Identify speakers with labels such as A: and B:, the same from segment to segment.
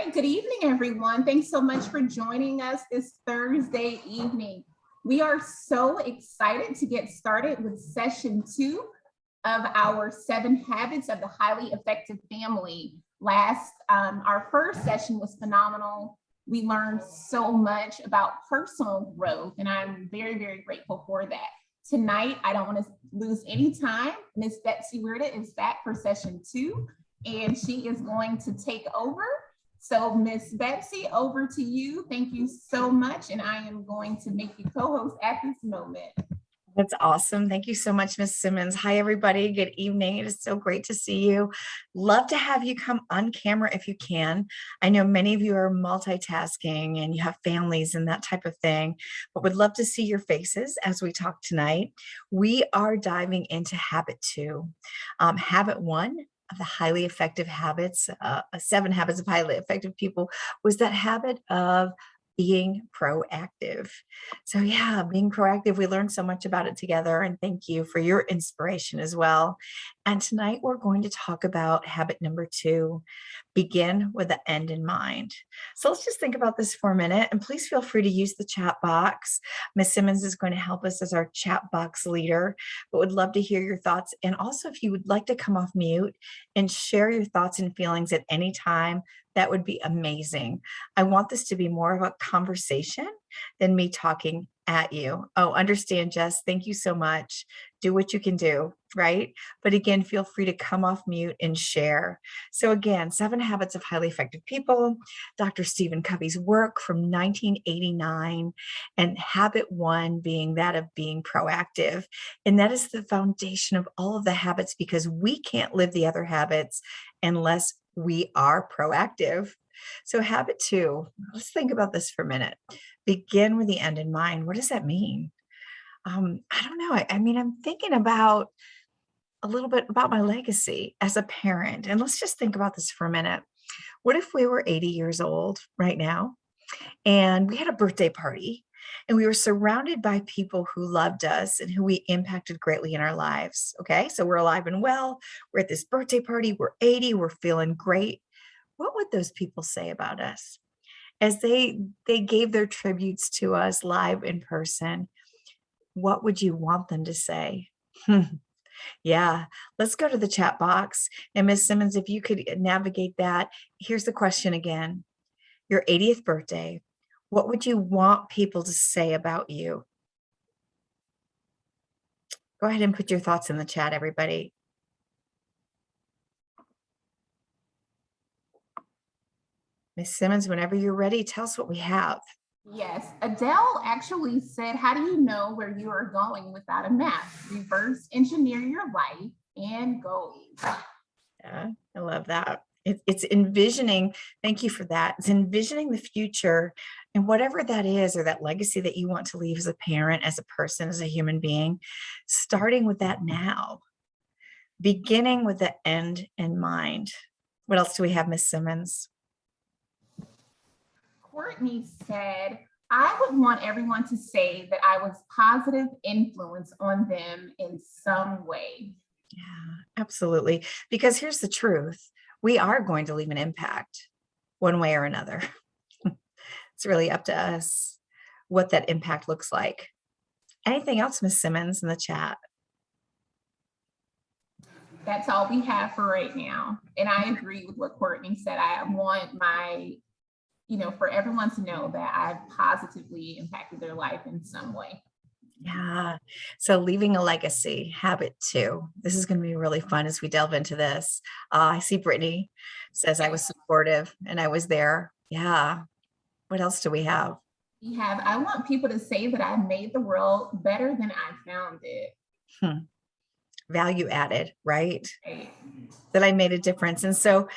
A: right, good evening, everyone. Thanks so much for joining us this Thursday evening. We are so excited to get started with session 2 of our 7 Habits of the Highly Effective Family. Our first session was phenomenal. We learned so much about personal growth, and I'm very, very grateful for that. Tonight, I don't want to lose any time. Miss Betsy Weirda is back for session 2, and she is going to take over. So Miss Betsy, over to you. Thank you so much. And I am going to make you co-host at this moment.
B: That's awesome. Thank you so much, Miss Simmons. Hi, everybody. Good evening. It is so great to see you. Love to have you come on camera if you can. I know many of you are multitasking and you have families and that type of thing, but would love to see your faces as we talk tonight. We are diving into habit 2. Habit 1 of the highly effective habits, 7 habits of highly effective people, was that habit of being proactive. So yeah, being proactive, we learned so much about it together, and thank you for your inspiration as well. And tonight we're going to talk about habit number 2, begin with the end in mind. So let's just think about this for a minute, and please feel free to use the chat box. Miss Simmons is going to help us as our chat box leader, but would love to hear your thoughts. And also, if you would like to come off mute and share your thoughts and feelings at any time, that would be amazing. I want this to be more of a conversation than me talking at you. Oh, understand, Jess. Thank you so much. Do what you can do, right? But again, feel free to come off mute and share. So again, 7 Habits of Highly Effective People, Dr. Stephen Covey's work from 1989, and habit 1 being that of being proactive. And that is the foundation of all of the habits, because we can't live the other habits unless we are proactive. So habit 2, let's think about this for a minute. Begin with the end in mind. What does that mean? I don't know. I mean, I'm thinking about a little bit about my legacy as a parent. And let's just think about this for a minute. What if we were 80 years old right now and we had a birthday party and we were surrounded by people who loved us and who we impacted greatly in our lives? Okay, so we're alive and well. We're at this birthday party. We're 80. We're feeling great. What would those people say about us as they gave their tributes to us live in person? What would you want them to say? Yeah, let's go to the chat box. And Miss Simmons, if you could navigate that, here's the question again. Your 80th birthday, what would you want people to say about you? Go ahead and put your thoughts in the chat, everybody. Miss Simmons, whenever you're ready, tell us what we have.
A: Yes, Adele actually said, how do you know where you are going without a map? Reverse engineer your life and goals.
B: Yeah, I love that. It's envisioning, thank you for that. It's envisioning the future and whatever that is, or that legacy that you want to leave as a parent, as a person, as a human being, starting with that now, beginning with the end in mind. What else do we have, Miss Simmons?
A: Courtney said, I would want everyone to say that I was positive influence on them in some way.
B: Yeah, absolutely. Because here's the truth. We are going to leave an impact one way or another. It's really up to us what that impact looks like. Anything else, Miss Simmons, in the chat?
A: That's all we have for right now. And I agree with what Courtney said. I want for everyone to know that I've positively impacted their life in some way.
B: Yeah. So leaving a legacy, habit 2. This is going to be really fun as we delve into this. I see Brittany says I was supportive and I was there. Yeah. What else do we have?
A: I want people to say that I made the world better than I found it.
B: Value added, right? That I made a difference. And so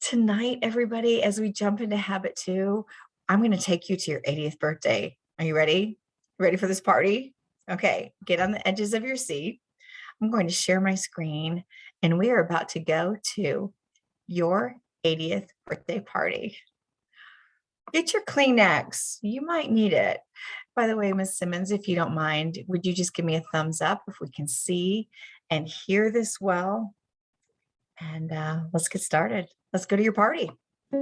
B: tonight, everybody, as we jump into habit 2, I'm going to take you to your 80th birthday. Are you ready? Ready for this party? Okay, get on the edges of your seat. I'm going to share my screen, and we are about to go to your 80th birthday party. Get your Kleenex. You might need it. By the way, Miss Simmons, if you don't mind, would you just give me a thumbs up if we can see and hear this well? And let's get started. Let's go to your party.
C: In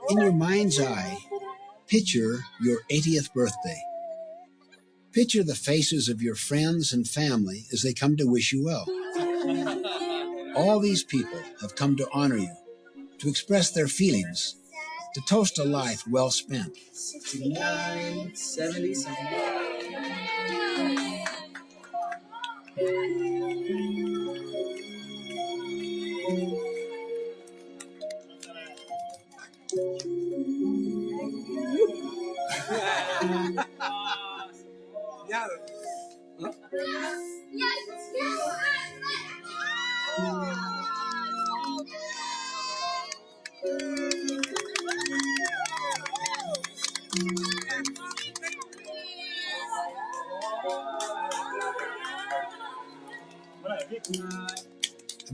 C: your mind's eye, picture your 80th birthday. Picture the faces of your friends and family as they come to wish you well. All these people have come to honor you, to express their feelings, to toast a life well spent. 69, 70, 70.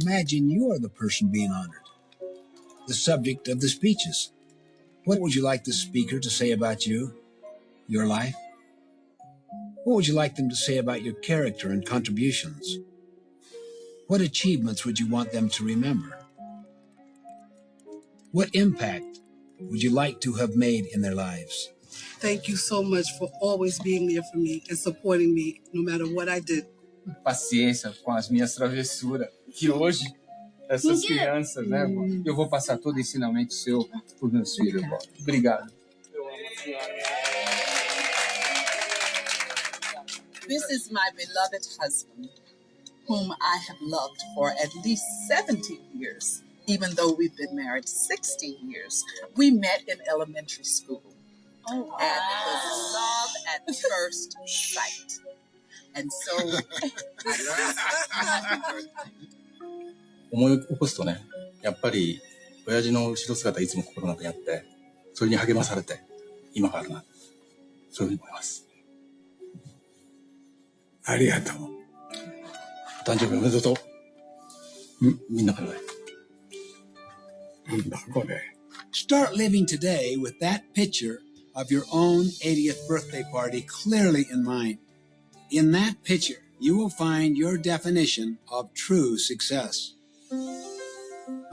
C: Imagine you are the person being honored, the subject of the speeches. What would you like the speaker to say about you, your life? What would you like them to say about your character and contributions? What achievements would you want them to remember? What impact would you like to have made in their lives?
D: Thank you so much for always being there for me and supporting me no matter what I did.
E: Paciência com as minhas travessuras, que hoje essas crianças, né, vó? Eu vou passar todo ensinamento seu para os meus filhos, vó. Obrigado. Eu amo a senhora.
F: This is my beloved husband, whom I have loved for at least 70 years, even though we've been married 60 years. We met in elementary school. Oh, wow. And it was love at first sight. And so,
G: 思い起こすとね、やっぱり親父の後ろ姿いつも心の中にあって、それに励まされて今があるな、そういうふうに思います。ありがとう。お誕生日おめでとう。みんなからね。なんだこれ。
C: Start living today with that picture of your own 80th birthday party clearly in mind. In that picture, you will find your definition of true success.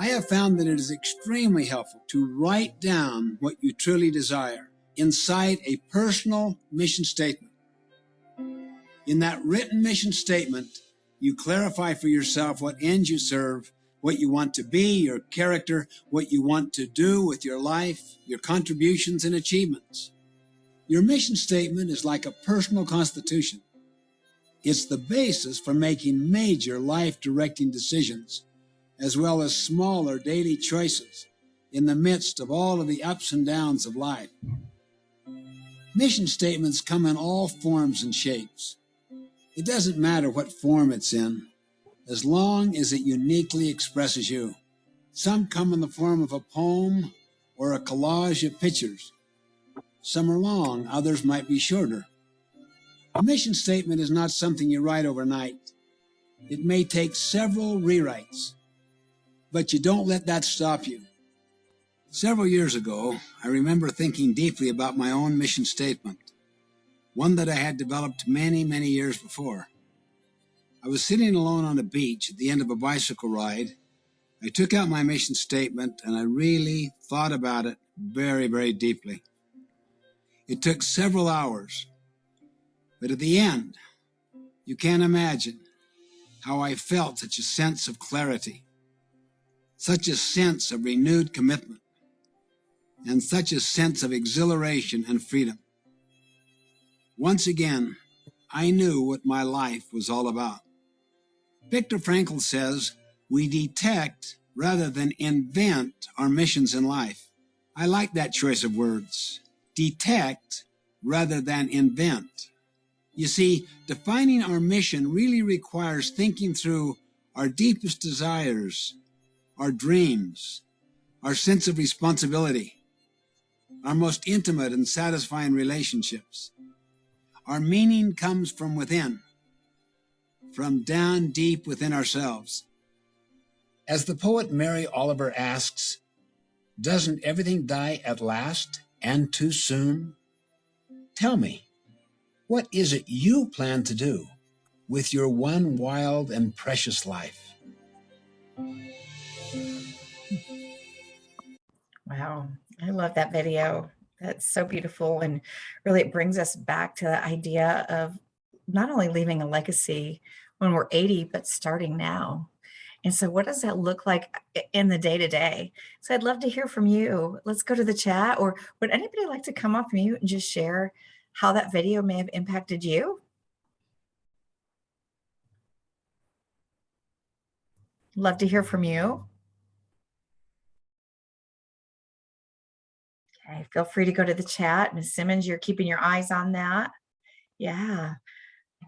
C: I have found that it is extremely helpful to write down what you truly desire inside a personal mission statement. In that written mission statement, you clarify for yourself what ends you serve, what you want to be, your character, what you want to do with your life, your contributions and achievements. Your mission statement is like a personal constitution. It's the basis for making major life-directing decisions, as well as smaller daily choices in the midst of all of the ups and downs of life. Mission statements come in all forms and shapes. It doesn't matter what form it's in, as long as it uniquely expresses you. Some come in the form of a poem or a collage of pictures. Some are long, others might be shorter. A mission statement is not something you write overnight. It may take several rewrites, but you don't let that stop you. Several years ago, I remember thinking deeply about my own mission statement, one that I had developed many, many years before. I was sitting alone on a beach at the end of a bicycle ride. I took out my mission statement and I really thought about it very, very deeply. It took several hours. But at the end, you can't imagine how I felt such a sense of clarity, such a sense of renewed commitment, and such a sense of exhilaration and freedom. Once again, I knew what my life was all about. Viktor Frankl says, we detect rather than invent our missions in life. I like that choice of words. Detect rather than invent. You see, defining our mission really requires thinking through our deepest desires, our dreams, our sense of responsibility, our most intimate and satisfying relationships. Our meaning comes from within, from down deep within ourselves. As the poet Mary Oliver asks, doesn't everything die at last and too soon? Tell me, What is it you plan to do with your one wild and precious life?
B: Wow, I love that video. That's so beautiful. And really, it brings us back to the idea of not only leaving a legacy when we're 80, but starting now. And so, what does that look like in the day to day? So, I'd love to hear from you. Let's go to the chat, or would anybody like to come off mute and just share how that video may have impacted you? Love to hear from you. Okay, feel free to go to the chat. Ms. Simmons, you're keeping your eyes on that. Yeah,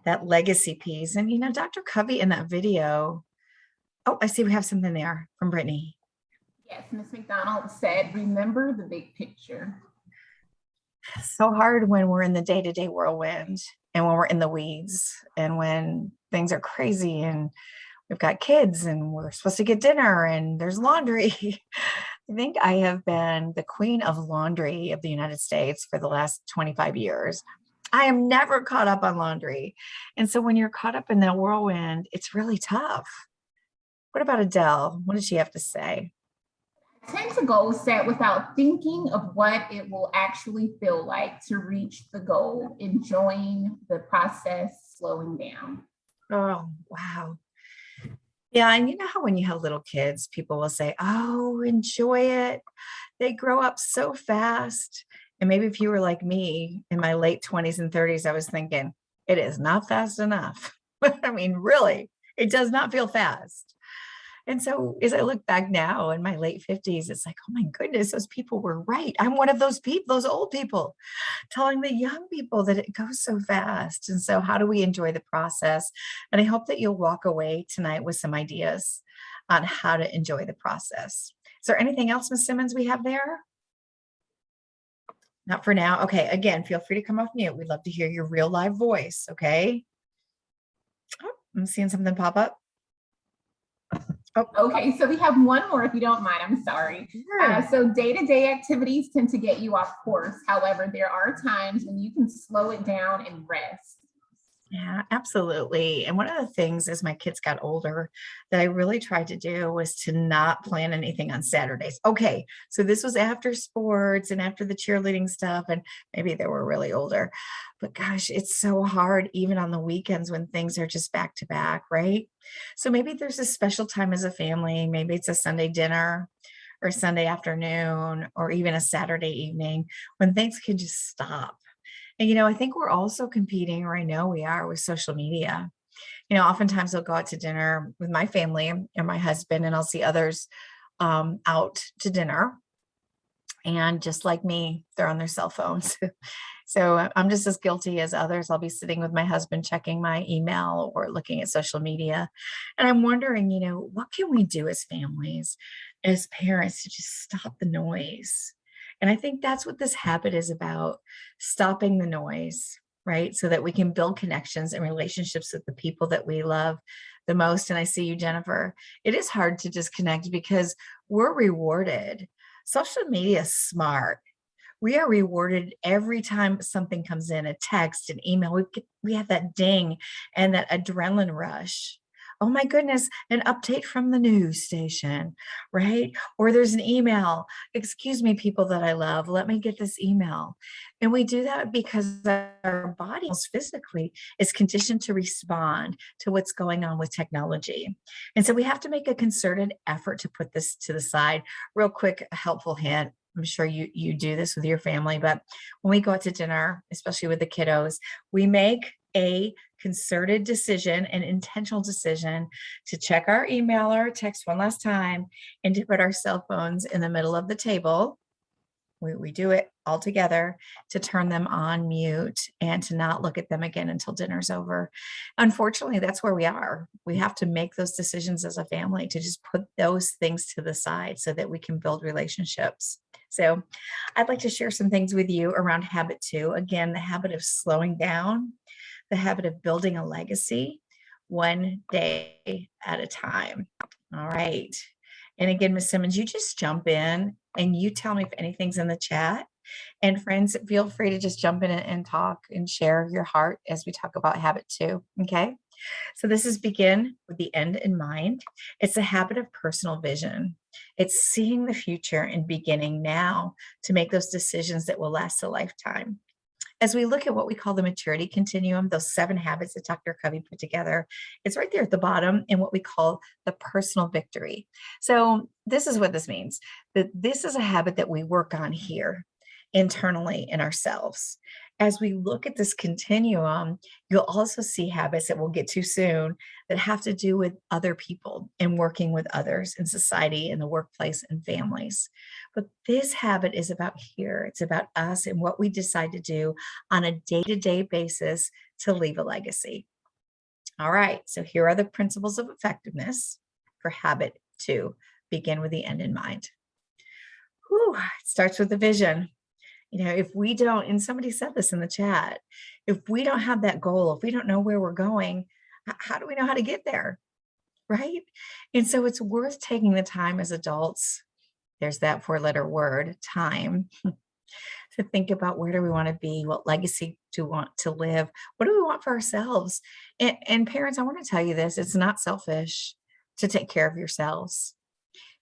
B: that legacy piece. And, Dr. Covey in that video, oh, I see we have something there from Brittany.
A: Yes, Ms. McDonald said, remember the big picture.
B: So hard when we're in the day-to-day whirlwind and when we're in the weeds and when things are crazy and we've got kids and we're supposed to get dinner and there's laundry. I think I have been the queen of laundry of the United States for the last 25 years. I am never caught up on laundry. And so when you're caught up in that whirlwind, it's really tough. What about Adele? What does she have to say?
A: I tend to goal set without thinking of what it will actually feel like to reach the goal, enjoying the process, slowing down.
B: Oh, wow. Yeah, and you know how when you have little kids, people will say, oh, enjoy it. They grow up so fast. And maybe if you were like me in my late 20s and 30s, I was thinking, it is not fast enough. I mean, really, it does not feel fast. And so as I look back now in my late 50s, it's like, oh my goodness, those people were right. I'm one of those people, those old people, telling the young people that it goes so fast. And so how do we enjoy the process? And I hope that you'll walk away tonight with some ideas on how to enjoy the process. Is there anything else, Ms. Simmons, we have there? Not for now. Okay, again, feel free to come off mute. We'd love to hear your real live voice, okay? Oh, I'm seeing something pop up. Oh,
A: Okay, so we have one more if you don't mind. I'm sorry.
B: sure.
A: So day-to-day activities tend to get you off course. However, there are times when you can slow it down and rest.
B: Yeah, absolutely. And one of the things as my kids got older that I really tried to do was to not plan anything on Saturdays. Okay, so this was after sports and after the cheerleading stuff, and maybe they were really older. But gosh, it's so hard even on the weekends when things are just back to back, right? So maybe there's a special time as a family. Maybe it's a Sunday dinner or Sunday afternoon or even a Saturday evening when things can just stop. And, I think we're also competing, or I know we are, with social media. Oftentimes I'll go out to dinner with my family and my husband, and I'll see others out to dinner. And just like me, they're on their cell phones. So I'm just as guilty as others. I'll be sitting with my husband checking my email or looking at social media. And I'm wondering, what can we do as families, as parents, to just stop the noise? And I think that's what this habit is about, stopping the noise, right? So that we can build connections and relationships with the people that we love the most. And I see you, Jennifer. It is hard to disconnect because we're rewarded. Social media is smart. We are rewarded every time something comes in, a text, an email. We have that ding and that adrenaline rush. Oh my goodness, an update from the news station, right? Or there's an email. Excuse me, people that I love, let me get this email. And we do that because our body physically is conditioned to respond to what's going on with technology. And so we have to make a concerted effort to put this to the side. Real quick, a helpful hint. I'm sure you do this with your family, but when we go out to dinner, especially with the kiddos, we make a concerted decision, an intentional decision to check our email or text one last time and to put our cell phones in the middle of the table. We do it all together, to turn them on mute and to not look at them again until dinner's over. Unfortunately, that's where we are. We have to make those decisions as a family to just put those things to the side so that we can build relationships. So I'd like to share some things with you around habit 2. Again, the habit of slowing down, the habit of building a legacy one day at a time. All right. And again, Ms. Simmons, you just jump in and you tell me if anything's in the chat And friends, feel free to just jump in and talk and share your heart as we talk about habit 2. Okay. So this is begin with the end in mind. It's a habit of personal vision. It's seeing the future and beginning now to make those decisions that will last a lifetime. As we look at what we call the maturity continuum, those 7 habits that Dr. Covey put together, it's right there at the bottom in what we call the personal victory. So this is what this means, that this is a habit that we work on here internally in ourselves. As we look at this continuum, you'll also see habits that we'll get to soon that have to do with other people and working with others in society, in the workplace, and families. But this habit is about here. It's about us and what we decide to do on a day-to-day basis to leave a legacy. All right, so here are the principles of effectiveness for habit 2. Begin with the end in mind. Whew, it starts with the vision. If we don't, and somebody said this in the chat, if we don't have that goal, if we don't know where we're going, how do we know how to get there? Right? And so it's worth taking the time as adults. There's that 4-letter word, time, to think about where do we want to be? What legacy do we want to live? What do we want for ourselves? And parents, I want to tell you this, it's not selfish to take care of yourselves.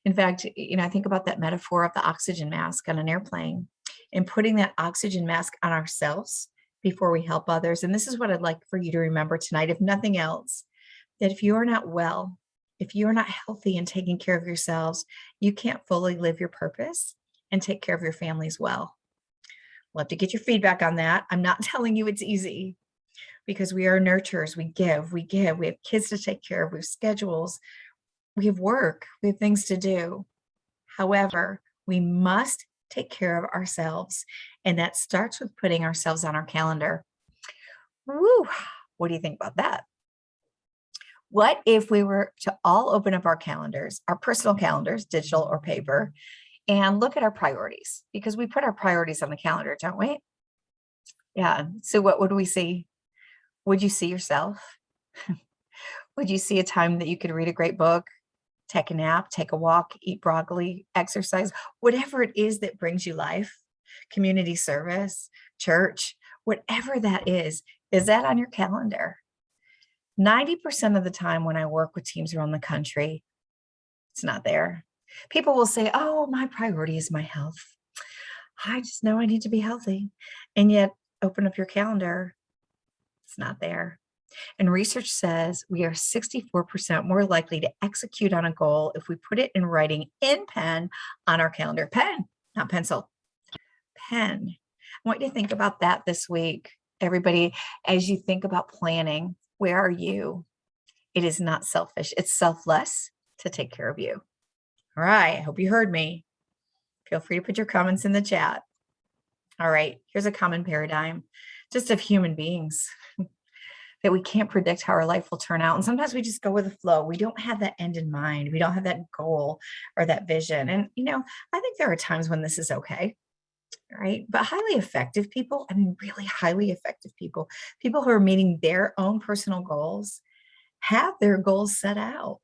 B: In fact, I think about that metaphor of the oxygen mask on an airplane and putting that oxygen mask on ourselves before we help others. And this is what I'd like for you to remember tonight, if nothing else, that if you are not well, if you are not healthy and taking care of yourselves, you can't fully live your purpose and take care of your families well. Love to get your feedback on that. I'm not telling you it's easy, because we are nurturers. We give. We have kids to take care of. We have schedules. We have work. We have things to do. However, we must take care of ourselves. And that starts with putting ourselves on our calendar. Woo! What do you think about that? What if we were to all open up our calendars, our personal calendars, digital or paper, and look at our priorities? Because we put our priorities on the calendar, don't we? Yeah. So what would we see? Would you see yourself? Would you see a time that you could read a great book, take a nap, take a walk, eat broccoli, exercise, whatever it is that brings you life, community service, church, whatever that is that on your calendar? 90% of the time when I work with teams around the country, it's not there. People will say, oh, my priority is my health. I just know I need to be healthy. And yet open up your calendar, it's not there. And research says we are 64% more likely to execute on a goal if we put it in writing in pen on our calendar. Pen, not pencil. Pen. I want you to think about that this week. Everybody, as you think about planning, where are you? It is not selfish. It's selfless to take care of you. All right. I hope you heard me. Feel free to put your comments in the chat. All right. Here's a common paradigm just of human beings that we can't predict how our life will turn out. And sometimes we just go with the flow. We don't have that end in mind. We don't have that goal or that vision. And, I think there are times when this is okay. Right. But highly effective people, really highly effective people who are meeting their own personal goals, have their goals set out.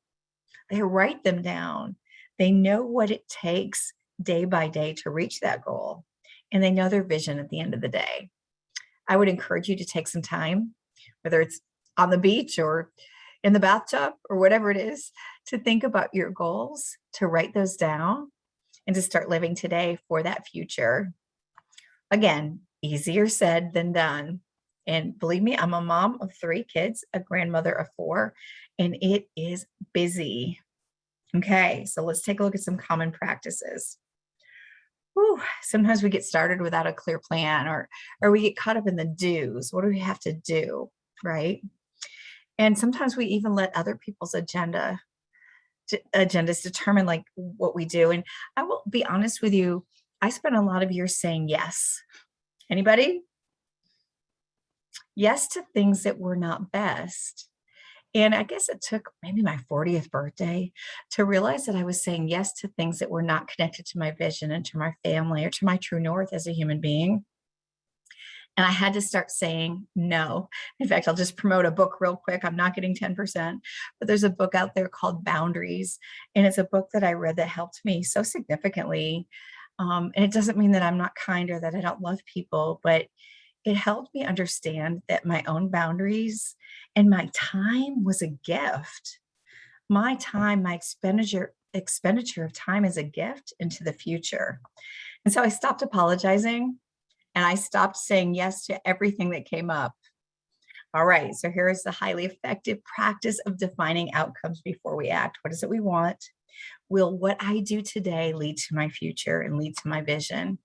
B: They write them down. They know what it takes day by day to reach that goal. And they know their vision at the end of the day. I would encourage you to take some time, whether it's on the beach or in the bathtub or whatever it is, to think about your goals, to write those down, and to start living today for that future. Again, easier said than done. And believe me, I'm a mom of 3 kids, a grandmother of 4, and it is busy. Okay, so let's take a look at some common practices. Whew, sometimes we get started without a clear plan, or we get caught up in the do's. What do we have to do, right? And sometimes we even let other people's agendas determine what we do. And I will be honest with you, I spent a lot of years saying yes. Anybody? Yes to things that were not best. And I guess it took maybe my 40th birthday to realize that I was saying yes to things that were not connected to my vision and to my family or to my true north as a human being. And I had to start saying no. In fact, I'll just promote a book real quick. I'm not getting 10%, but there's a book out there called Boundaries. And it's a book that I read that helped me so significantly And it doesn't mean that I'm not kind or that I don't love people, but it helped me understand that my own boundaries and my time was a gift. My time, my expenditure of time is a gift into the future. And so I stopped apologizing and I stopped saying yes to everything that came up. All right, so here is the highly effective practice of defining outcomes before we act. What is it we want? Will what I do today lead to my future and lead to my vision?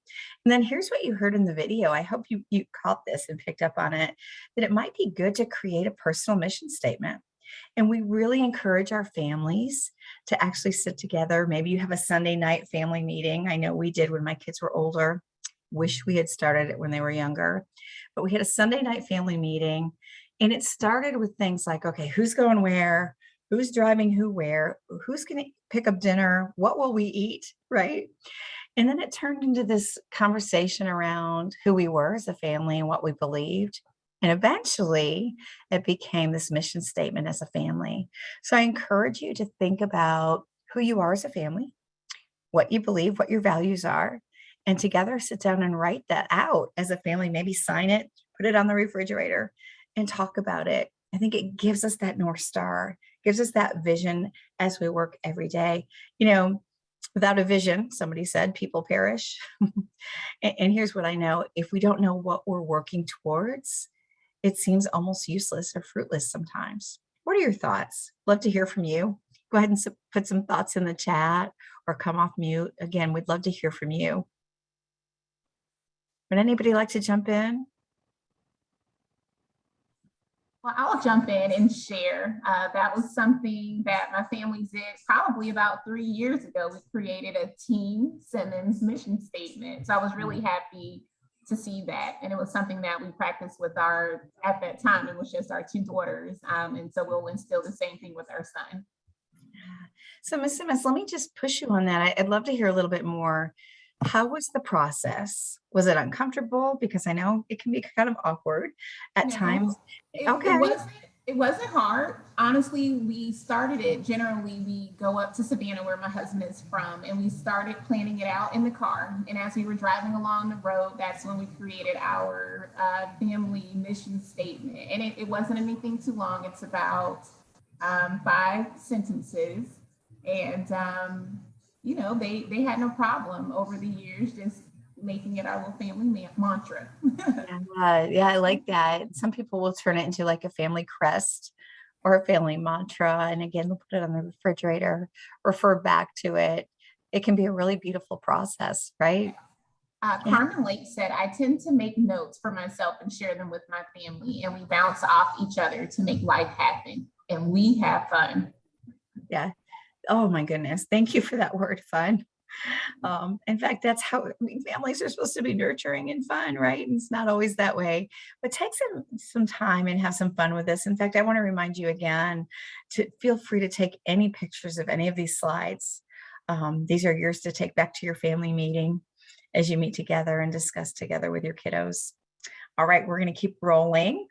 B: And then here's what you heard in the video. I hope you caught this and picked up on it, that it might be good to create a personal mission statement. And we really encourage our families to actually sit together. Maybe you have a Sunday night family meeting. I know we did when my kids were older. Wish we had started it when they were younger. But we had a Sunday night family meeting, and it started with things like, okay, who's going where? Who's driving who where? Who's going to pick up dinner? What will we eat? Right? And then it turned into this conversation around who we were as a family and what we believed. And eventually it became this mission statement as a family. So I encourage you to think about who you are as a family, what you believe, what your values are, and together sit down and write that out as a family. Maybe sign it, put it on the refrigerator, and talk about it. I think it gives us that North Star, gives us that vision as we work every day. You know, without a vision, somebody said, people perish. And here's what I know. If we don't know what we're working towards, it seems almost useless or fruitless sometimes. What are your thoughts? Love to hear from you. Go ahead and put some thoughts in the chat or come off mute. Again, we'd love to hear from you. Would anybody like to jump in?
A: Well, I'll jump in and share. That was something that my family did probably about 3 years ago. We created a Team Simmons mission statement. So I was really happy to see that. And it was something that we practiced with at that time, it was just our 2 daughters. And so we'll instill the same thing with our son.
B: So Ms. Simmons, let me just push you on that. I'd love to hear a little bit more. How was the process? Was it uncomfortable? Because I know it can be kind of awkward at times. Okay.
A: It wasn't hard. Honestly, we started it. Generally, we go up to Savannah, where my husband is from, and we started planning it out in the car. And as we were driving along the road, that's when we created our family mission statement. And it wasn't anything too long. It's about 5 sentences. And, you know, they had no problem over the years just making it our little family mantra.
B: Yeah, I like that. Some people will turn it into like a family crest or a family mantra. And again, they'll put it on the refrigerator, refer back to it. It can be a really beautiful process, right?
A: Carmen Lake said, I tend to make notes for myself and share them with my family, and we bounce off each other to make life happen, and we have fun.
B: Yeah. Oh my goodness. Thank you for that word, fun. In fact, that's how families are supposed to be nurturing and fun, right? And it's not always that way, but take some time and have some fun with this. In fact, I want to remind you again to feel free to take any pictures of any of these slides. These are yours to take back to your family meeting as you meet together and discuss together with your kiddos. All right, we're going to keep rolling.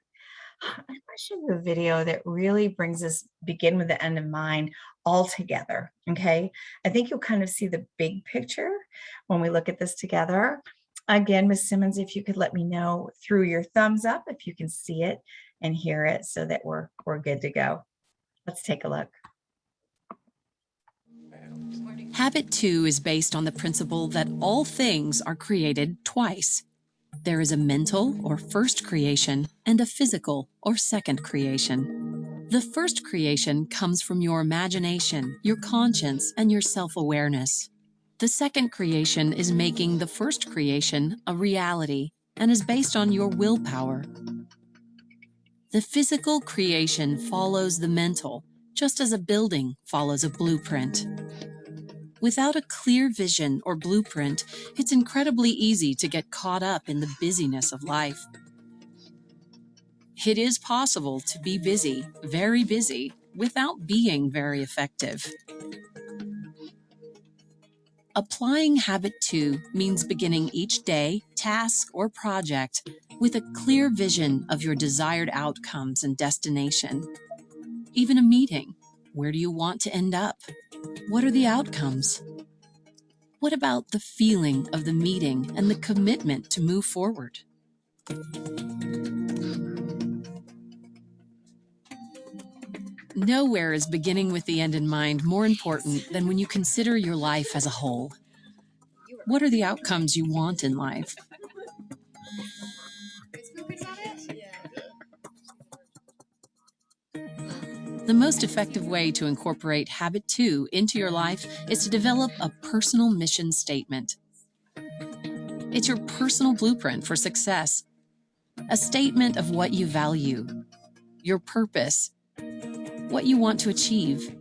B: I'm going to show you a video that really brings us begin with the end in mind all together. Okay. I think you'll kind of see the big picture when we look at this together. Again, Ms. Simmons, if you could let me know through your thumbs up if you can see it and hear it so that we're good to go. Let's take a look.
H: Habit 2 is based on the principle that all things are created twice. There is a mental or first creation and a physical or second creation. The first creation comes from your imagination, your conscience, and your self-awareness. The second creation is making the first creation a reality and is based on your willpower. The physical creation follows the mental, just as a building follows a blueprint. Without a clear vision or blueprint, it's incredibly easy to get caught up in the busyness of life. It is possible to be busy, very busy, without being very effective. Applying Habit 2 means beginning each day, task, or project with a clear vision of your desired outcomes and destination. Even a meeting, where do you want to end up? What are the outcomes? What about the feeling of the meeting and the commitment to move forward? Nowhere is beginning with the end in mind more important than when you consider your life as a whole. What are the outcomes you want in life? The most effective way to incorporate Habit 2 into your life is to develop a personal mission statement. It's your personal blueprint for success, a statement of what you value, your purpose, what you want to achieve.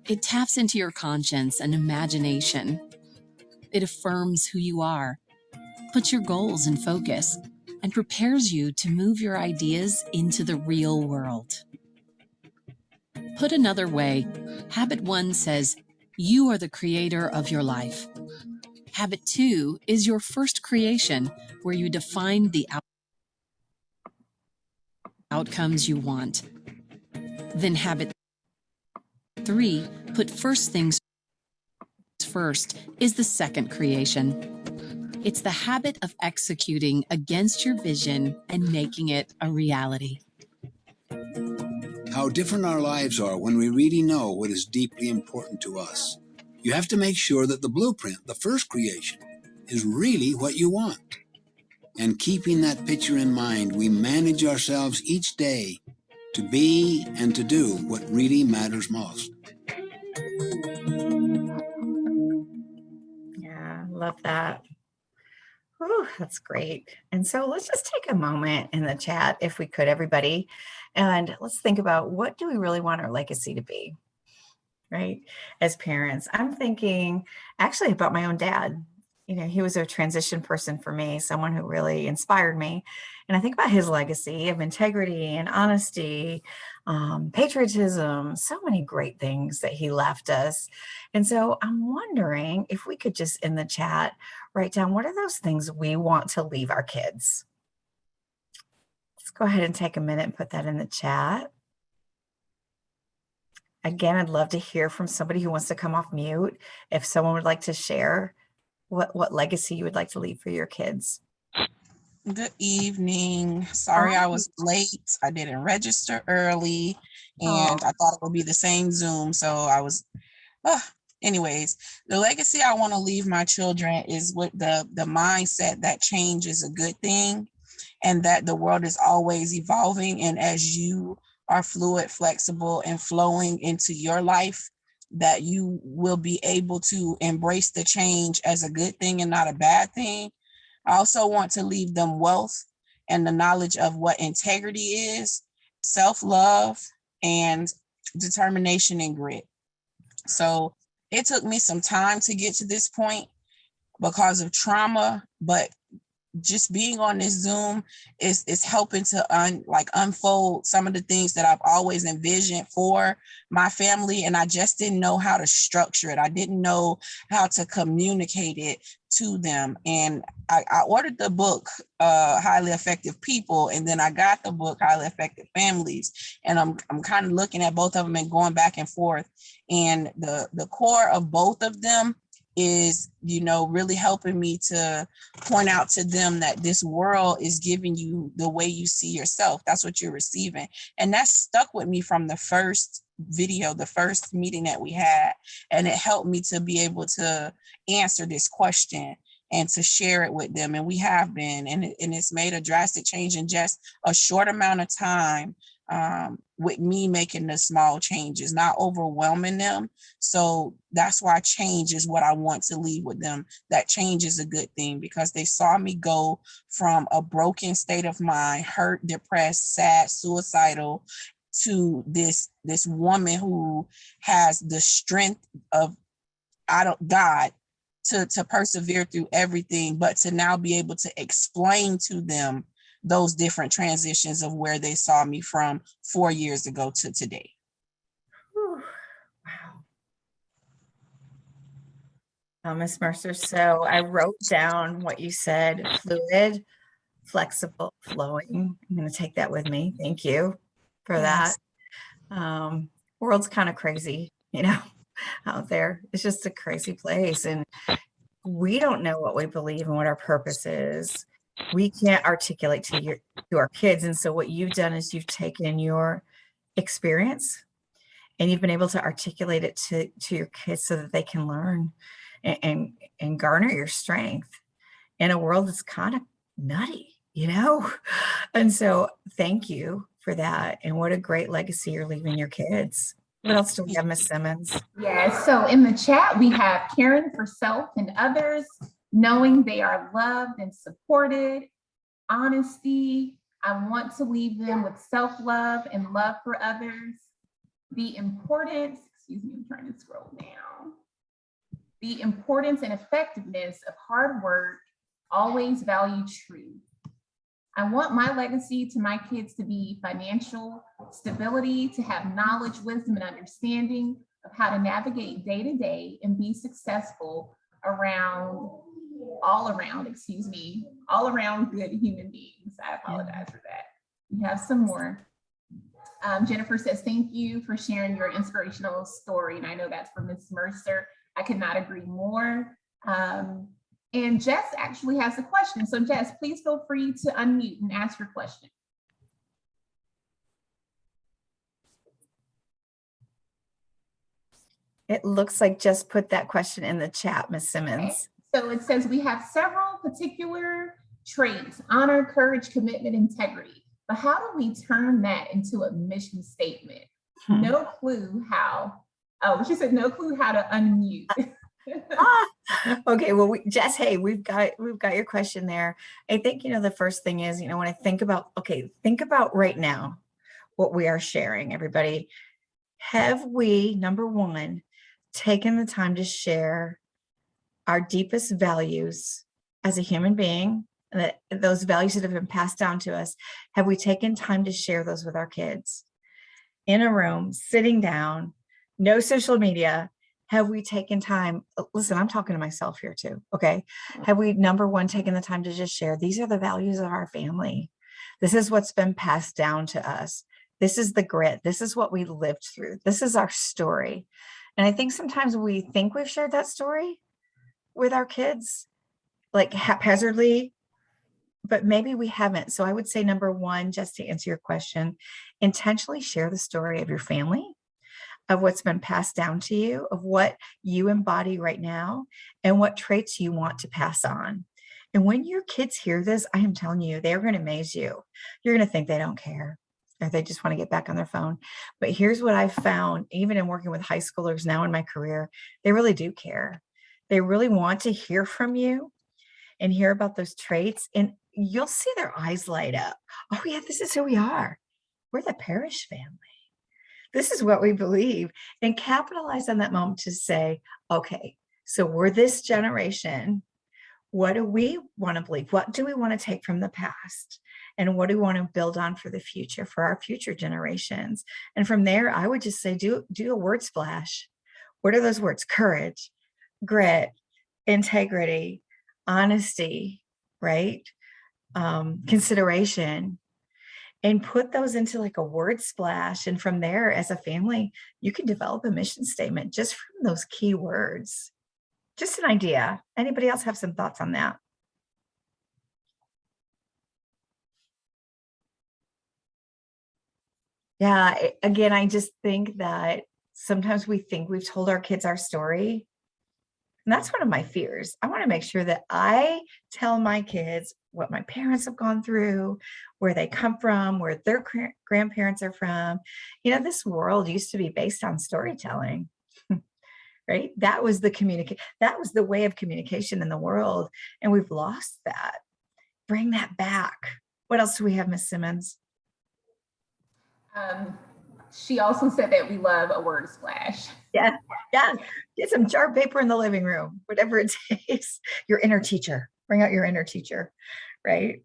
H: It taps into your conscience and imagination. It affirms who you are, puts your goals in focus, and prepares you to move your ideas into the real world. Put another way, Habit 1 says, you are the creator of your life. Habit 2 is your first creation, where you define the outcomes you want. Then Habit 3, put first things first, is the second creation. It's the habit of executing against your vision and making it a reality.
C: How different our lives are when we really know what is deeply important to us. You have to make sure that the blueprint, the first creation, is really what you want. And keeping that picture in mind, we manage ourselves each day to be and to do what really matters most.
B: Yeah, love that. Whew, that's great. And so let's just take a moment in the chat, if we could, everybody, and let's think about, what do we really want our legacy to be, right? As parents, I'm thinking actually about my own dad. You know, he was a transition person for me, someone who really inspired me. And I think about his legacy of integrity and honesty, patriotism, so many great things that he left us. And so I'm wondering if we could just, in the chat, write down, what are those things we want to leave our kids? Let's go ahead and take a minute and put that in the chat. Again, I'd love to hear from somebody who wants to come off mute. If someone would like to share what legacy you would like to leave for your kids.
I: Good evening. Sorry I was late. I didn't register early and I thought it would be the same Zoom. So I was, anyways, the legacy I want to leave my children is with the mindset that change is a good thing and that the world is always evolving. And as you are fluid, flexible, and flowing into your life, that you will be able to embrace the change as a good thing and not a bad thing. I also want to leave them wealth and the knowledge of what integrity is, self-love, and determination and grit. So it took me some time to get to this point because of trauma, but just being on this Zoom is helping to unfold some of the things that I've always envisioned for my family. And I just didn't know how to structure it. I didn't know how to communicate it to them. And I ordered the book, Highly Effective People, and then I got the book, Highly Effective Families. And I'm kind of looking at both of them and going back and forth. And the core of both of them is, really helping me to point out to them that this world is giving you the way you see yourself. That's what you're receiving. And that stuck with me from the first video, the first meeting that we had. And it helped me to be able to answer this question and to share it with them. And we have been, and it's made a drastic change in just a short amount of time, with me making the small changes, not overwhelming them. So that's why change is what I want to leave with them. That change is a good thing because they saw me go from a broken state of mind, hurt, depressed, sad, suicidal, to this woman who has the strength of God to persevere through everything, but to now be able to explain to them those different transitions of where they saw me from 4 years ago to today.
B: Whew. Wow. Ms. Mercer, so I wrote down what you said: fluid, flexible, flowing. I'm going to take that with me. Thank you for that. World's kind of crazy, out there. It's just a crazy place. And we don't know what we believe and what our purpose is. We can't articulate to our kids. And so what you've done is you've taken your experience and you've been able to articulate it to your kids so that they can learn and garner your strength in a world that's kind of nutty, you know? And so thank you for that. And what a great legacy you're leaving your kids. What else do we have, Miss Simmons?
A: Yes, so in the chat, we have caring for self and others, knowing they are loved and supported, honesty. I want to leave them with self-love and love for others. The importance, excuse me, I'm trying to scroll down. The importance and effectiveness of hard work, always value truth. I want my legacy to my kids to be financial stability, to have knowledge, wisdom, and understanding of how to navigate day to day and be successful all around good human beings. I apologize for that. We have some more. Jennifer says, thank you for sharing your inspirational story. And I know that's from Ms. Mercer. I could not agree more. And Jess actually has a question. So Jess, please feel free to unmute and ask your question.
B: It looks like Jess put that question in the chat, Ms. Simmons.
A: Okay. So it says, we have several particular traits: honor, courage, commitment, integrity. But how do we turn that into a mission statement? No clue how. Oh, she said no clue how to unmute.
B: Okay, well, Jess, hey, we've got your question there. I think, the first thing is, when I think about right now what we are sharing, everybody. Have we, number one, taken the time to share our deepest values as a human being, and that those values that have been passed down to us? Have we taken time to share those with our kids in a room, sitting down, no social media? Have we taken time? Listen, I'm talking to myself here too. Okay. Have we, number one, taken the time to just share, these are the values of our family. This is what's been passed down to us. This is the grit. This is what we lived through. This is our story. And I think sometimes we think we've shared that story with our kids, like haphazardly, but maybe we haven't. So I would say, number one, just to answer your question, intentionally share the story of your family, of what's been passed down to you, of what you embody right now, and what traits you want to pass on. And when your kids hear this, I am telling you, they're going to amaze you. You're going to think they don't care, or they just want to get back on their phone. But here's what I've found, even in working with high schoolers now in my career, they really do care. They really want to hear from you and hear about those traits. And you'll see their eyes light up. Oh yeah, this is who we are. We're the Parrish family. This is what we believe, and capitalize on that moment to say, okay, so we're this generation. What do we want to believe? What do we want to take from the past? And what do we want to build on for the future, for our future generations? And from there, I would just say, do a word splash. What are those words? Courage, grit, integrity, honesty, right? Consideration. And put those into like a word splash. And from there, as a family, you can develop a mission statement just from those key words. Just an idea. Anybody else have some thoughts on that? Yeah, again, I just think that sometimes we think we've told our kids our story. And that's one of my fears. I want to make sure that I tell my kids what my parents have gone through, where they come from, where their grandparents are from. This world used to be based on storytelling, right? That was that was the way of communication in the world. And we've lost that. Bring that back. What else do we have, Miss Simmons?
A: She also said that we love a word splash.
B: Yeah. Get some jar paper in the living room, whatever it takes. Your inner teacher. Bring out your inner teacher, right?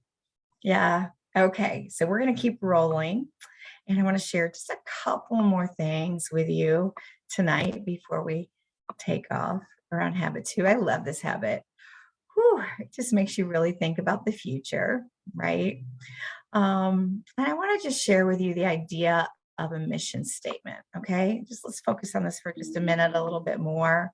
B: Yeah. Okay. So we're going to keep rolling. And I want to share just a couple more things with you tonight before we take off around habit 2. I love this habit. Whew, it just makes you really think about the future, right? And I want to just share with you the idea of a mission statement. Okay, just let's focus on this for just a minute, a little bit more.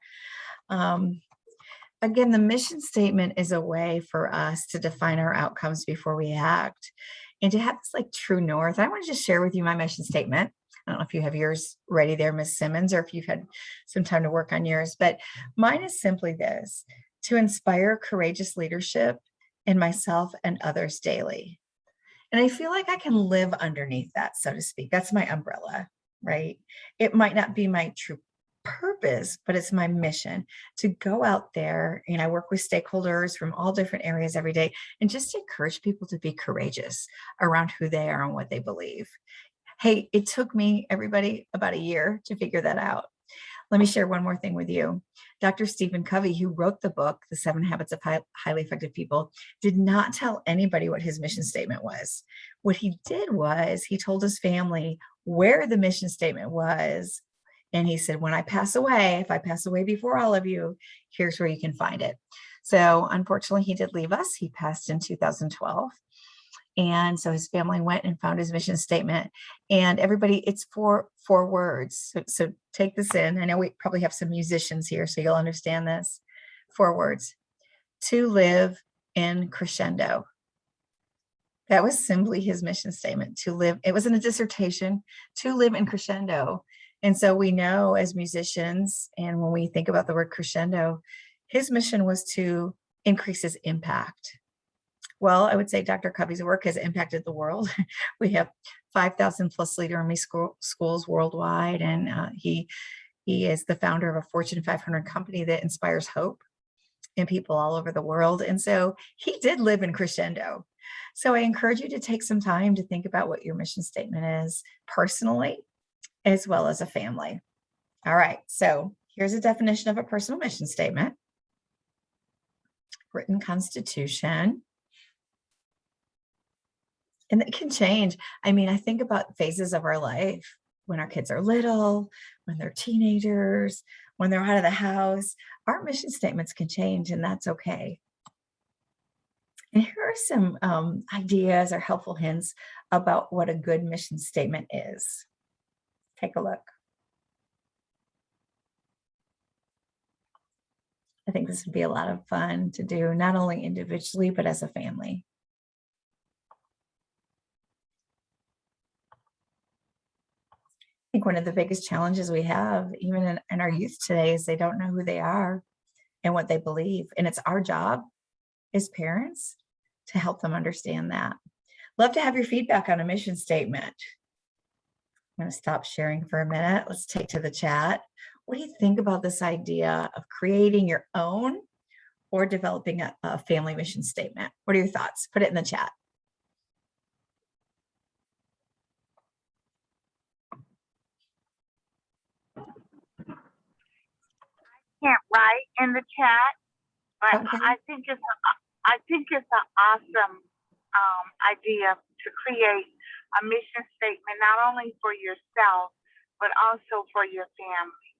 B: Again, the mission statement is a way for us to define our outcomes before we act and to have this like true north. I want to just share with you my mission statement. I don't know if you have yours ready there, Ms. Simmons, or if you've had some time to work on yours, but mine is simply this: to inspire courageous leadership in myself and others daily. And I feel like I can live underneath that, so to speak. That's my umbrella, right? It might not be my true purpose, but it's my mission to go out there. And I work with stakeholders from all different areas every day and just encourage people to be courageous around who they are and what they believe. Hey, it took me, everybody, about a year to figure that out. Let me share one more thing with you. Dr. Stephen Covey, who wrote the book, The 7 Habits of Highly Effective People, did not tell anybody what his mission statement was. What he did was he told his family where the mission statement was. And he said, when I pass away, if I pass away before all of you, here's where you can find it. So unfortunately, he did leave us. He passed in 2012. And so his family went and found his mission statement. And everybody, it's four words. So take this in. I know we probably have some musicians here, so you'll understand this. 4 words: to live in crescendo. That was simply his mission statement, to live. It wasn't a dissertation, to live in crescendo. And so we know as musicians, and when we think about the word crescendo, his mission was to increase his impact. Well, I would say Dr. Covey's work has impacted the world. We have 5,000 plus leader in schools worldwide, and he is the founder of a Fortune 500 company that inspires hope in people all over the world. And so he did live in crescendo. So I encourage you to take some time to think about what your mission statement is personally, as well as a family. All right, so here's a definition of a personal mission statement. Written constitution. And it can change. I mean, I think about phases of our life when our kids are little, when they're teenagers, when they're out of the house. Our mission statements can change, and that's okay. And here are some ideas or helpful hints about what a good mission statement is. Take a look. I think this would be a lot of fun to do, not only individually, but as a family. I think one of the biggest challenges we have, even in our youth today, is they don't know who they are and what they believe. And it's our job as parents to help them understand that. Love to have your feedback on a mission statement. I'm going to stop sharing for a minute. Let's take to the chat. What do you think about this idea of creating your own or developing a family mission statement? What are your thoughts? Put it in the chat.
J: Can't write in the chat, but
B: Okay.
J: I think it's an awesome idea to create a mission statement, not only for yourself, but also for your family.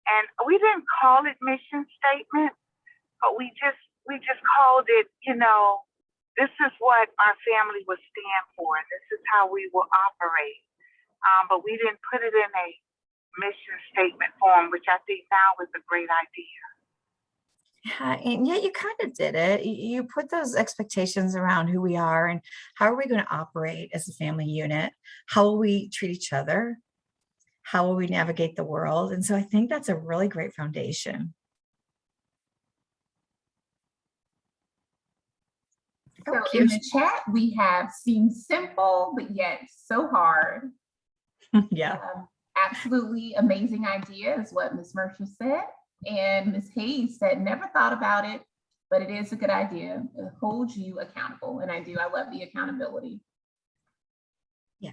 J: And we didn't call it mission statement, but we just called it, this is what our family would stand for. This is how we will operate. But we didn't put it in a mission statement form, which I think now is a great idea.
B: Yeah, and yet you kind of did it. You put those expectations around who we are and how are we going to operate as a family unit? How will we treat each other? How will we navigate the world? And so I think that's a really great foundation.
A: So in the chat, we have seems simple, but yet so hard.
B: Yeah.
A: Absolutely amazing idea is what Ms. Mercer said. And Ms. Hayes said, never thought about it, but it is a good idea. It holds you accountable. And I love the accountability.
B: Yeah.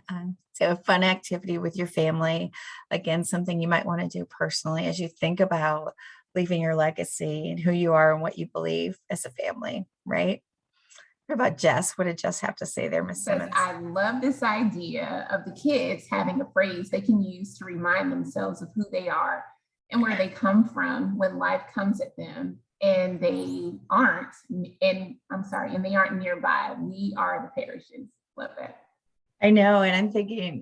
B: So a fun activity with your family. Again, something you might want to do personally as you think about leaving your legacy and who you are and what you believe as a family, right? What about Jess? What did Jess have to say there, Ms. Simmons?
A: I love this idea of the kids having a phrase they can use to remind themselves of who they are and where they come from when life comes at them and they aren't, and they aren't nearby. We are the parishes. Love that.
B: I know. And I'm thinking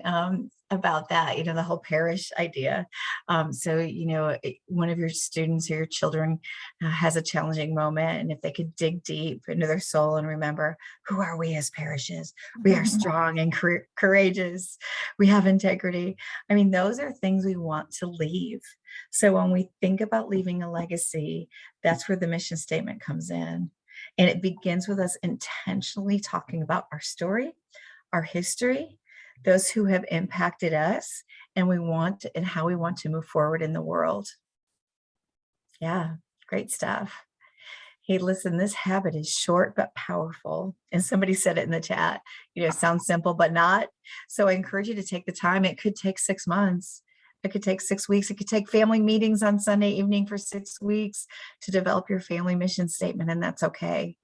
B: about that, the whole parish idea. One of your students or your children has a challenging moment, and if they could dig deep into their soul and remember, who are we as parishes? We are strong and courageous. We have integrity. I mean, those are things we want to leave. So when we think about leaving a legacy, that's where the mission statement comes in. And it begins with us intentionally talking about our story, our history, those who have impacted us, and how we want to move forward in the world. Yeah, great stuff. Hey, listen, this habit is short but powerful. And somebody said it in the chat, sounds simple but not. So I encourage you to take the time. It could take 6 months. It could take 6 weeks. It could take family meetings on Sunday evening for 6 weeks to develop your family mission statement, and that's okay.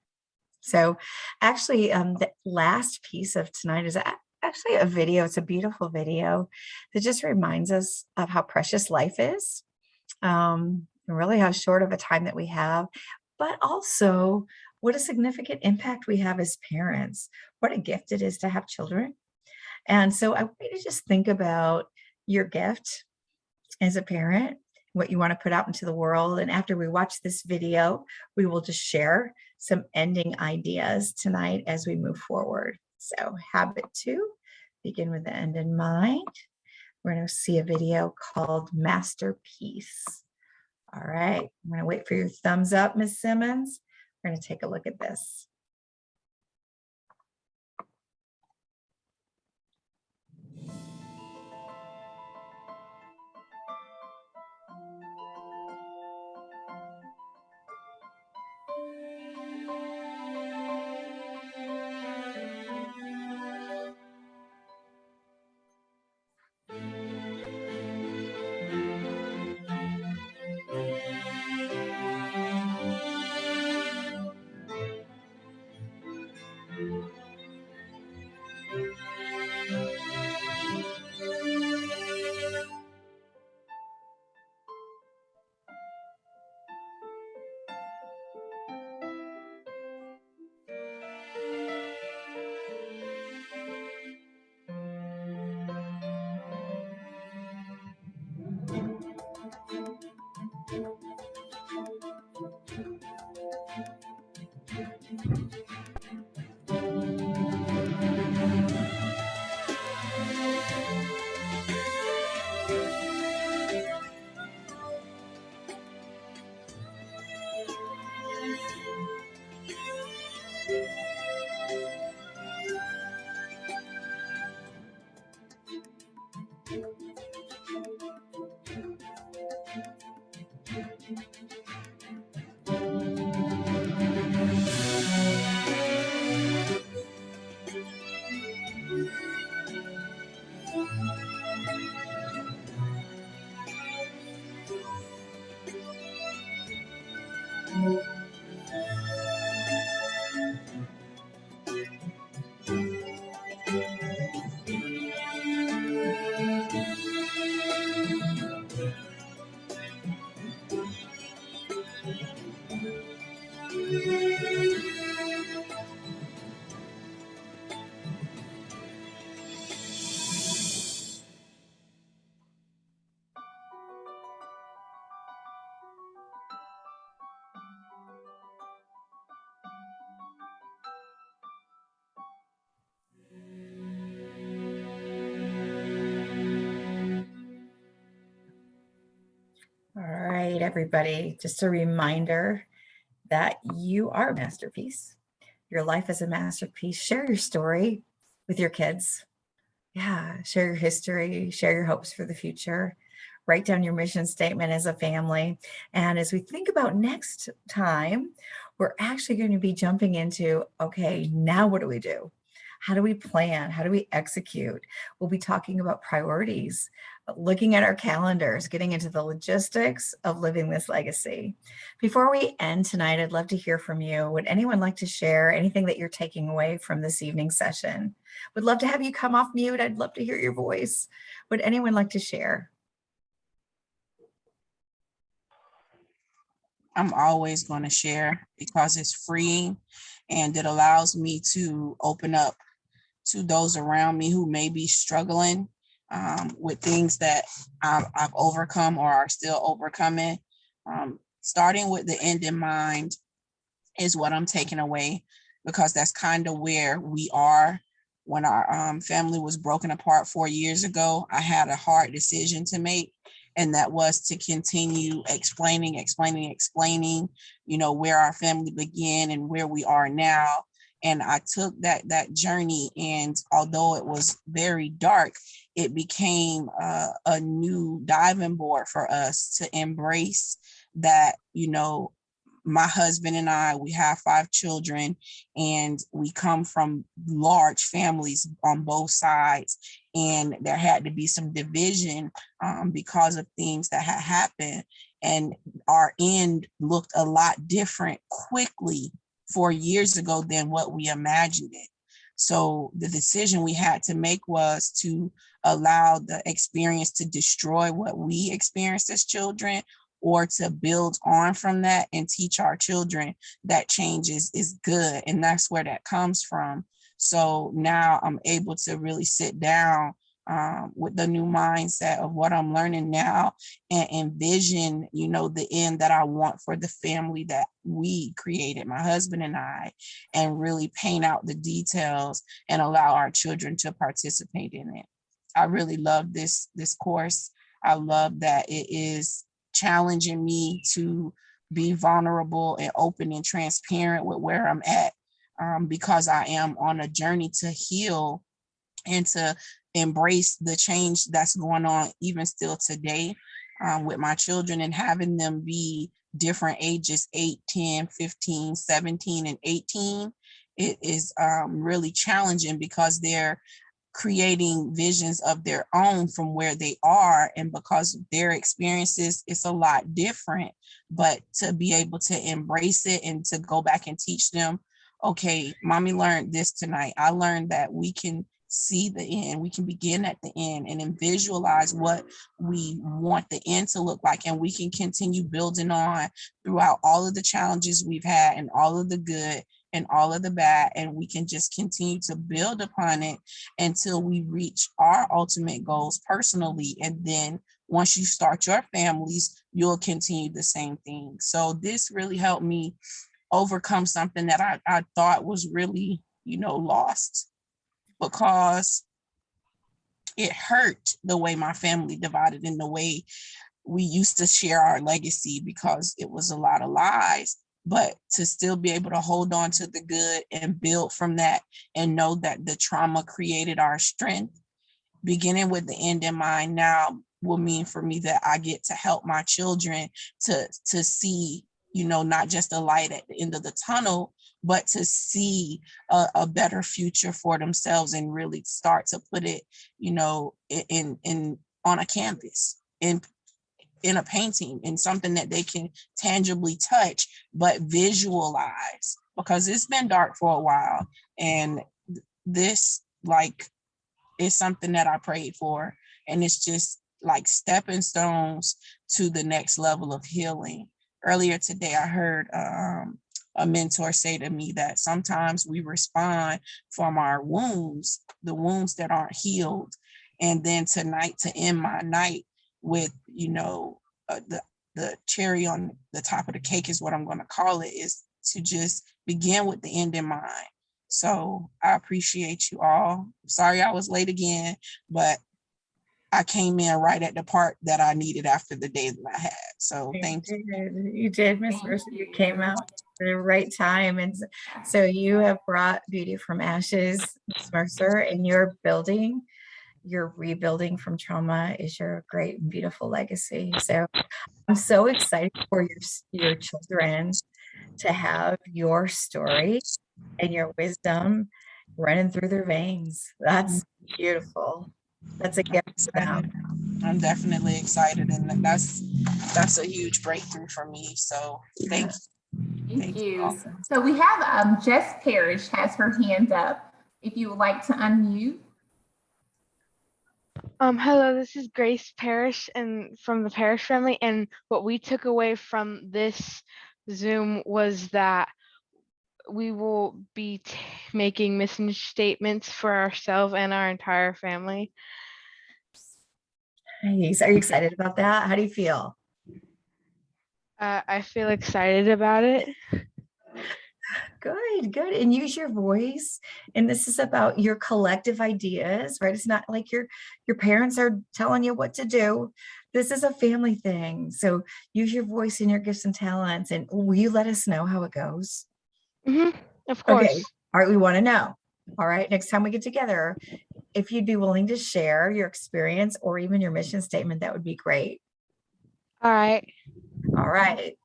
B: So actually, the last piece of tonight is actually a video. It's a beautiful video that just reminds us of how precious life is, and really how short of a time that we have, but also what a significant impact we have as parents, what a gift it is to have children. And so I want you to just think about your gift as a parent, what you want to put out into the world. And after we watch this video, we will just share some ending ideas tonight as we move forward. So habit 2, begin with the end in mind. We're going to see a video called Masterpiece. All right, I'm going to wait for your thumbs up, Ms. Simmons. We're going to take a look at this. All right, everybody, just a reminder that you are a masterpiece. Your life is a masterpiece. Share your story with your kids. Yeah, share your history, share your hopes for the future. Write down your mission statement as a family. And as we think about next time, we're actually going to be jumping into, okay, now what do we do? How do we plan? How do we execute? We'll be talking about priorities, looking at our calendars, getting into the logistics of living this legacy. Before we end tonight, I'd love to hear from you. Would anyone like to share anything that you're taking away from this evening's session? Would love to have you come off mute. I'd love to hear your voice. Would anyone like to share?
I: I'm always going to share because it's freeing and it allows me to open up to those around me who may be struggling with things that I've overcome or are still overcoming. Starting with the end in mind is what I'm taking away, because that's kind of where we are. When our family was broken apart 4 years ago, I had a hard decision to make, and that was to continue explaining, where our family began and where we are now. And I took that journey, and although it was very dark, it became a new diving board for us to embrace that, my husband and I, we have 5 children, and we come from large families on both sides. And there had to be some division because of things that had happened. And our end looked a lot different quickly 4 years ago than what we imagined it. So the decision we had to make was to allow the experience to destroy what we experienced as children, or to build on from that and teach our children that change is good. And that's where that comes from. So now I'm able to really sit down with the new mindset of what I'm learning now and envision, the end that I want for the family that we created, my husband and I, and really paint out the details and allow our children to participate in it. I really love this course. I love that it is challenging me to be vulnerable and open and transparent with where I'm at, because I am on a journey to heal and to embrace the change that's going on even still today with my children, and having them be different ages, 8, 10, 15, 17, and 18. It is really challenging because they're creating visions of their own from where they are, and because of their experiences, it's a lot different. But to be able to embrace it and to go back and teach them, okay, mommy learned this tonight. I learned that we can see the end, we can begin at the end, and then visualize what we want the end to look like, and we can continue building on throughout all of the challenges we've had and all of the good and all of the bad, and we can just continue to build upon it until we reach our ultimate goals personally. And then once you start your families, you'll continue the same thing. So this really helped me overcome something that I thought was really, lost, because it hurt the way my family divided, in the way we used to share our legacy, because it was a lot of lies. But to still be able to hold on to the good and build from that, and know that the trauma created our strength, beginning with the end in mind now will mean for me that I get to help my children to see, not just a light at the end of the tunnel, but to see a better future for themselves, and really start to put it, in on a canvas, in a painting, in something that they can tangibly touch, but visualize, because it's been dark for a while. And this is something that I prayed for. And it's just like stepping stones to the next level of healing. Earlier today, I heard a mentor say to me that sometimes we respond from our wounds, the wounds that aren't healed. And then tonight, to end my night with, the cherry on the top of the cake is what I'm going to call it, is to just begin with the end in mind. So I appreciate you all. Sorry I was late again, but I came in right at the part that I needed after the day that I had. So thank you.
B: You did, Miss Mercer. You came out at the right time. And so you have brought beauty from ashes, Miss Mercer, and you're rebuilding from trauma is your great and beautiful legacy. So I'm so excited for your children to have your story and your wisdom running through their veins. That's beautiful. That's a gift to them.
I: I'm definitely excited, and that's a huge breakthrough for me. So thank you.
A: Thank you. So we have Jess Parrish has her hand up. If you would like to unmute.
K: Hello, this is Grace Parrish and from the Parrish family. And what we took away from this Zoom was that we will be making mission statements for ourselves and our entire family.
B: Nice. Are you excited about that? How do you feel?
K: I feel excited about it.
B: Good, good. And use your voice. And this is about your collective ideas, right? It's not like your parents are telling you what to do. This is a family thing. So use your voice and your gifts and talents. And will you let us know how it goes?
K: Of
B: Okay.
K: course.
B: All right. We want to know. All right. Next time we get together, if you'd be willing to share your experience or even your mission statement, that would be great.
K: All right.
B: All right.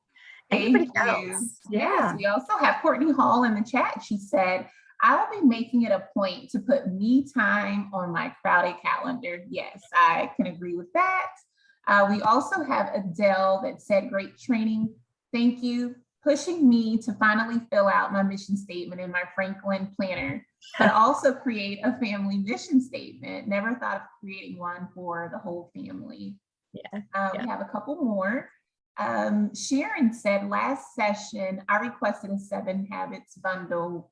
B: Anybody else?
A: Yes,
B: Yeah.
A: we also have Courtney Hall in the chat. She said, I will be making it a point to put me time on my crowded calendar. Yes, I can agree with that. We also have Adele that said, great training. Thank you. Pushing me to finally fill out my mission statement in my Franklin planner, but also create a family mission statement. Never thought of creating one for the whole family.
B: Yeah.
A: We have a couple more. Sharon said last session, I requested a 7 habits bundle.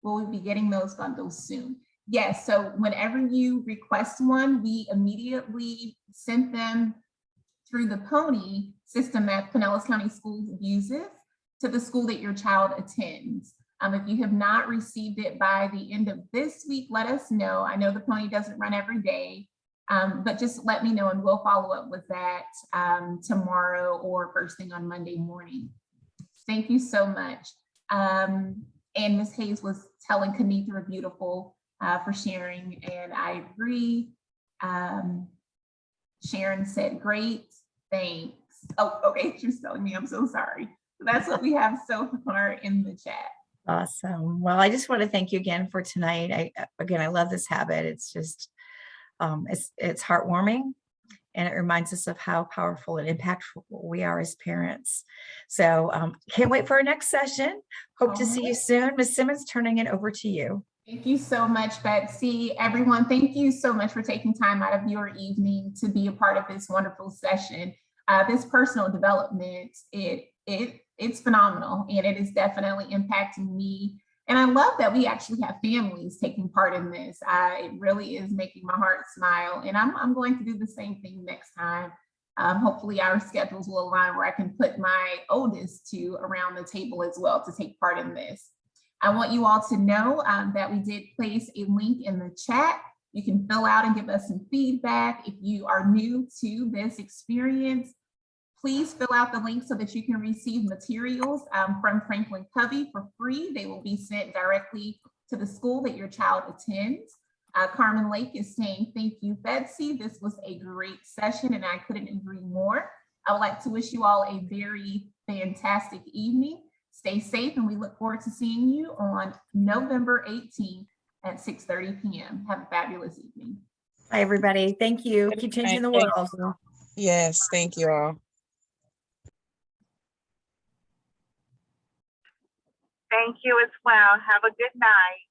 A: Will we be getting those bundles soon? Yes, so whenever you request one, we immediately sent them through the Pony system that Pinellas County Schools uses to the school that your child attends. If you have not received it by the end of this week, let us know. I know the Pony doesn't run every day. But just let me know and we'll follow up with that tomorrow or first thing on Monday morning. Thank you so much. And Ms. Hayes was telling Kanithra Beautiful for sharing, and I agree. Sharon said, great, thanks. Oh, okay, she's telling me I'm so sorry. So that's what we have so far in the chat.
B: Awesome. Well, I just want to thank you again for tonight. I love this habit. It's just, it's heartwarming, and it reminds us of how powerful and impactful we are as parents. So can't wait for our next session. Hope to see you soon. Ms. Simmons, turning it over to you.
A: Thank you so much, Betsy. Everyone, thank you so much for taking time out of your evening to be a part of this wonderful session. This personal development, it's phenomenal, and it is definitely impacting me. And I love that we actually have families taking part in this. It really is making my heart smile, and I'm going to do the same thing next time. Hopefully our schedules will align where I can put my oldest two around the table as well to take part in this. I want you all to know that we did place a link in the chat. You can fill out and give us some feedback. If you are new to this experience, please fill out the link so that you can receive materials from Franklin Covey for free. They will be sent directly to the school that your child attends. Carmen Lake is saying, thank you, Betsy. This was a great session and I couldn't agree more. I would like to wish you all a very fantastic evening. Stay safe, and we look forward to seeing you on November 18th at 6:30 p.m. Have a fabulous evening.
B: Bye, everybody. Thank you. Keep changing the world.
I: Yes, thank you all.
J: Thank you as well. Have a good night.